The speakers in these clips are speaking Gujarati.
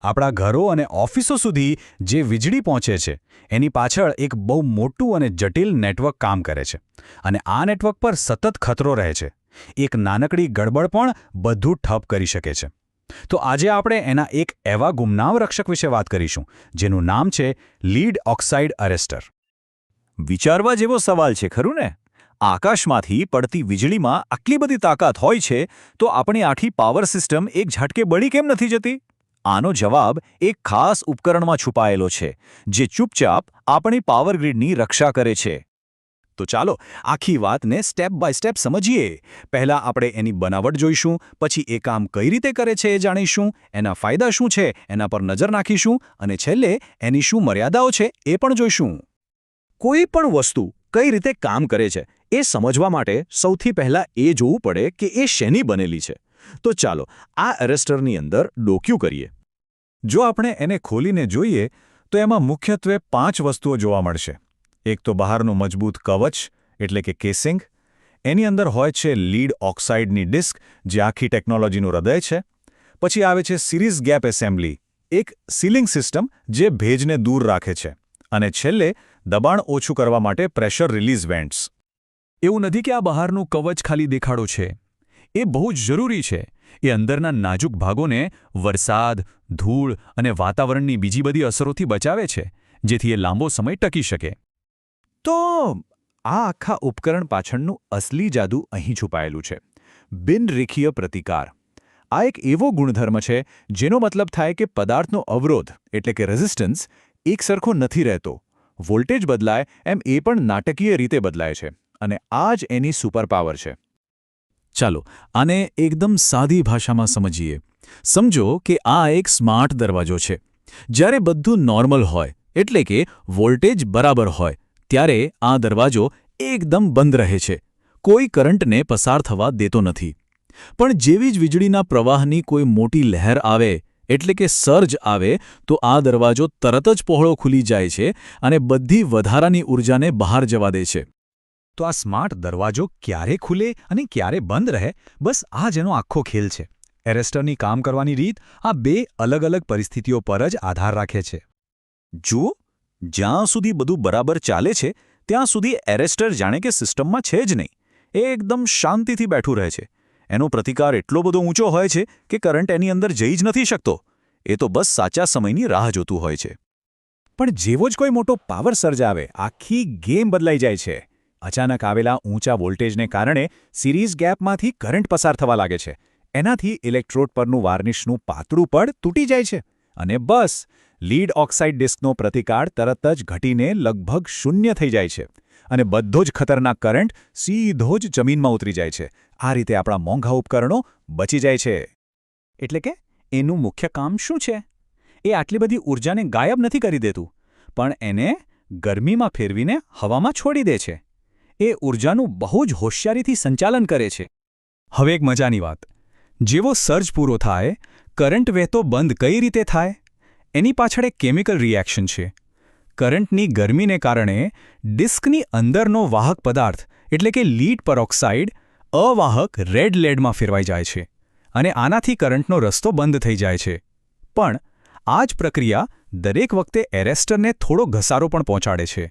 આપણા ઘરો અને ઓફિસો સુધી જે વીજળી પહોંચે છે એની પાછળ એક બહુ મોટું અને જટિલ નેટવર્ક કામ કરે છે અને આ નેટવર્ક પર સતત ખતરો રહે છે. એક નાનકડી ગડબડ પણ બધું ઠપ કરી શકે છે. તો આજે આપણે એના એક એવા ગુમનામ રક્ષક વિશે વાત કરીશું જેનું નામ છે લીડ ઓક્સાઇડ અરેસ્ટર. વિચારવા જેવો સવાલ છે ખરું ને? આકાશમાંથી પડતી વીજળીમાં આટલી બધી તાકાત હોય છે તો આપણી આખી પાવર સિસ્ટમ એક ઝાટકે બળી કેમ નથી જતી? આનો જવાબ એક ખાસ ઉપકરણમાં છુપાયેલો છે જે ચૂપચાપ આપણી પાવર ગ્રીડની રક્ષા કરે છે. તો ચાલો આખી વાતને સ્ટેપ બાય સ્ટેપ સમજીએ. પહેલા આપણે એની બનાવટ જોઈશું, પછી એ કામ કઈ રીતે કરે છે એ જાણીશું, એના ફાયદા શું છે એના પર નજર નાખીશું અને છેલ્લે એની શું મર્યાદાઓ છે એ પણ જોઈશું. કોઈ પણ વસ્તુ કઈ રીતે કામ કરે છે એ સમજવા માટે સૌથી પહેલા એ જોવું પડે કે એ શેની બનેલી છે. તો ચાલો આ એરેસ્ટરની અંદર ડોક્યું કરીએ. જો આપણે એને ખોલીને જોઈએ તો એમાં મુખ્યત્વે 5 વસ્તુઓ જોવા મળશે. એક તો બહારનું મજબૂત કવચ એટલે કે કેસિંગ. એની અંદર હોય છે લીડ ઓક્સાઇડની ડિસ્ક જે આખી ટેકનોલોજીનું હૃદય છે. પછી આવે છે સિરીઝ ગેપ એસેમ્બલી, એક સીલિંગ સિસ્ટમ જે ભેજને દૂર રાખે છે. અને છેલ્લે દબાણ ઓછું કરવા માટે પ્રેશર રિલીઝ વેન્ટ્સ. એવું નથી કે આ બહારનું કવચ ખાલી દેખાડો છે. એ બહુ જ જરૂરી છે. એ અંદરના નાજુક ભાગોને વરસાદ, ધૂળ અને વાતાવરણની બીજી બધી અસરોથી બચાવે છે, જેથી એ લાંબો સમય ટકી શકે. તો આ આખા ઉપકરણ પાછળનું અસલી જાદુ અહીં છુપાયેલું છે. બિનરેખીય પ્રતિકાર. આ એક એવો ગુણધર્મ છે જેનો મતલબ થાય કે પદાર્થનો અવરોધ એટલે કે રેઝિસ્ટન્સ એકસરખો નથી રહેતો. વોલ્ટેજ બદલાય એમ એ પણ નાટકીય રીતે બદલાય છે. અને આ જ એની સુપરપાવર છે. ચાલો આને એકદમ સાદી ભાષામાં સમજીએ. સમજો કે આ એક સ્માર્ટ દરવાજો છે. જ્યારે બધું નોર્મલ હોય એટલે કે વોલ્ટેજ બરાબર હોય ત્યારે આ દરવાજો એકદમ બંધ રહે છે. કોઈ કરંટને પસાર થવા દેતો નથી. પણ જેવી જ વીજળીના પ્રવાહની કોઈ મોટી લહેર આવે એટલે કે સર્જ આવે તો આ દરવાજો તરત જ પહોળો ખુલી જાય છે અને બધી વધારાની ઊર્જાને બહાર જવા દે છે. તો આ સ્માર્ટ દરવાજો ક્યારે ખુલે અને ક્યારે બંધ રહે, બસ આ જ એનો આખો ખેલ છે. એરેસ્ટરની કામ કરવાની રીત આ 2 અલગ અલગ પરિસ્થિતિઓ પર જ આધાર રાખે છે. જુઓ, જ્યાં સુધી બધું બરાબર ચાલે છે ત્યાં સુધી એરેસ્ટર જાણે કે સિસ્ટમમાં છે જ નહીં. એ એકદમ શાંતિથી બેઠું રહે છે. એનો પ્રતિકાર એટલો બધો ઊંચો હોય છે કે કરંટ એની અંદર જઈ જ નથી શકતો. એ તો બસ સાચા સમયની રાહ જોતું હોય છે. પણ જેવો જ કોઈ મોટો પાવર સર્જ આવે આખી ગેમ બદલાઈ જાય છે. અચાનક આવેલા ઊંચા વોલ્ટેજને કારણે સિરીઝ ગેપમાંથી કરંટ પસાર થવા લાગે છે. એનાથી ઇલેક્ટ્રોડ પરનું વાર્નિશનું પાતળું પડ તૂટી જાય છે. અને બસ લીડ ઓક્સાઇડ ડિસ્કનો પ્રતિકાર તરત જ ઘટીને લગભગ શૂન્ય થઈ જાય છે. અને બધો જ ખતરનાક કરંટ સીધો જ જમીનમાં ઉતરી જાય છે. આ રીતે આપણા મોંઘા ઉપકરણો બચી જાય છે. એટલે કે એનું મુખ્ય કામ શું છે? એ આટલી બધી ઊર્જાને ગાયબ નથી કરી દેતું, પણ એને ગરમીમાં ફેરવીને હવામાં છોડી દે છે. એ ઊર્જાનું બહુ જ હોશિયારીથી સંચાલન કરે છે. હવે એક મજાની વાત. જેવો સર્જ પૂરો થાય, કરંટ વહેતો બંધ કઈ રીતે થાય? એની પાછળ એક કેમિકલ રિએક્શન છે. કરંટની ગરમીને કારણે ડિસ્કની અંદરનો વાહક પદાર્થ એટલે કે લીડ પેરોક્સાઇડ અવાહક રેડ લેડમાં ફેરવાઈ જાય છે. અને આનાથી કરંટનો રસ્તો બંધ થઈ જાય છે. પણ આ જ પ્રક્રિયા દરેક વખતે એરેસ્ટરને થોડો ઘસારો પણ પહોંચાડે છે.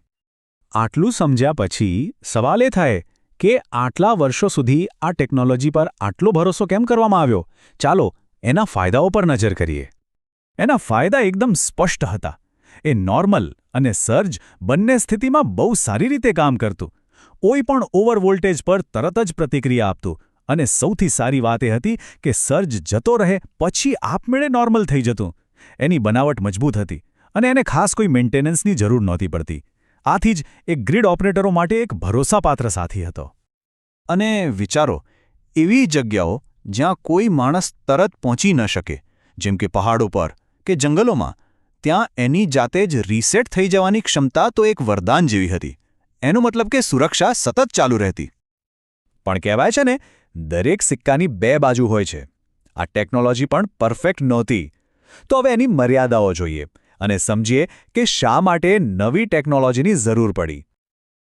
આટલું સમજ્યા પછી સવાલ એ થાય કે આટલા વર્ષો સુધી આ ટેકનોલોજી પર આટલો ભરોસો કેમ કરવામાં આવ્યો? ચાલો એના ફાયદાઓ પર નજર કરીએ. એના ફાયદા એકદમ સ્પષ્ટ હતા. એ નોર્મલ અને સર્જ બંને સ્થિતિમાં બહુ સારી રીતે કામ કરતું. કોઈ પણ ઓવર વોલ્ટેજ પર તરત જ પ્રતિક્રિયા આપતું. અને સૌથી સારી વાત એ હતી કે સર્જ જતો રહે પછી આપમેળે નોર્મલ થઈ જતું. એની બનાવટ મજબૂત હતી અને એને ખાસ કોઈ મેન્ટેનન્સની જરૂર નહોતી પડતી. આથી જ એ ગ્રીડ ઓપરેટરો માટે એક ભરોસાપાત્ર સાથી હતો. અને વિચારો, એવી જગ્યાઓ જ્યાં કોઈ માણસ તરત પહોંચી ન શકે, જેમ કે પહાડો પર કે જંગલોમાં, ત્યાં એની જાતે જ રીસેટ થઈ જવાની ક્ષમતા તો એક વરદાન જેવી હતી. એનો મતલબ કે સુરક્ષા સતત ચાલુ રહેતી. પણ કહેવાય છે ને, દરેક સિક્કાની 2 બાજુ હોય છે. આ ટેકનોલોજી પણ પરફેક્ટ નહોતી. તો હવે એની મર્યાદાઓ જોઈએ અને સમજીએ કે શા માટે નવી ટેકનોલોજીની જરૂર પડી.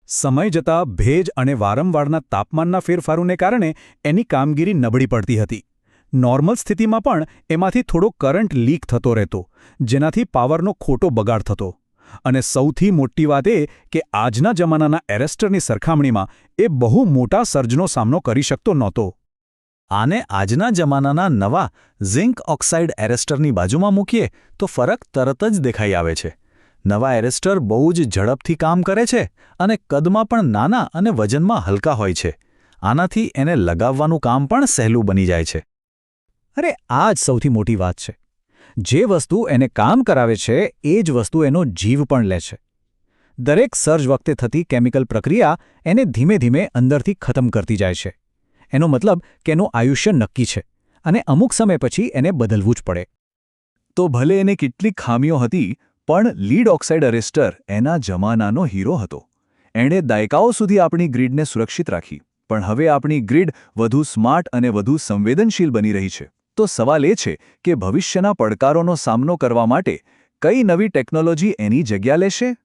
સમય જતાં ભેજ અને વારંવારના તાપમાનના ફેરફારોને કારણે એની કામગીરી નબળી પડતી હતી. નોર્મલ સ્થિતિમાં પણ એમાંથી થોડો કરંટ લીક થતો રહેતો, જેનાથી પાવરનો ખોટો બગાડ થતો. અને સૌથી મોટી વાત એ કે આજના જમાનાના એરેસ્ટરની સરખામણીમાં એ બહુ મોટા સર્જનો સામનો કરી શકતો નહોતો. આને આજના જમાનાના નવા ઝિંક ઓક્સાઇડ એરેસ્ટરની બાજુમાં મૂકીએ તો ફરક તરત જ દેખાઈ આવે છે. નવા એરેસ્ટર બહુ જ ઝડપથી કામ કરે છે અને કદમાં પણ નાના અને વજનમાં હલકા હોય છે. આનાથી એને લગાવવાનું કામ પણ સહેલું બની જાય છે. અરે આ જ સૌથી મોટી વાત છે. જે વસ્તુ એને કામ કરાવે છે એ જ વસ્તુ એનો જીવ પણ લે છે. દરેક સર્જ વખતે થતી કેમિકલ પ્રક્રિયા એને ધીમે ધીમે અંદરથી ખતમ કરતી જાય છે. એનો મતલબ કે એનું આયુષ્ય નક્કી છે અને અમુક સમય પછી એને બદલવું જ પડે. તો ભલે એને કેટલીક ખામીઓ હતી, પણ લીડ ઓક્સાઇડ એરેસ્ટર એના જમાનાનો હીરો હતો. એણે દાયકાઓ સુધી આપણી ગ્રીડને સુરક્ષિત રાખી. પણ હવે આપણી ગ્રીડ વધુ સ્માર્ટ અને વધુ સંવેદનશીલ બની રહી છે. તો સવાલ એ છે કે ભવિષ્યના પડકારોનો સામનો કરવા માટે કઈ નવી ટેકનોલોજી એની જગ્યા લેશે?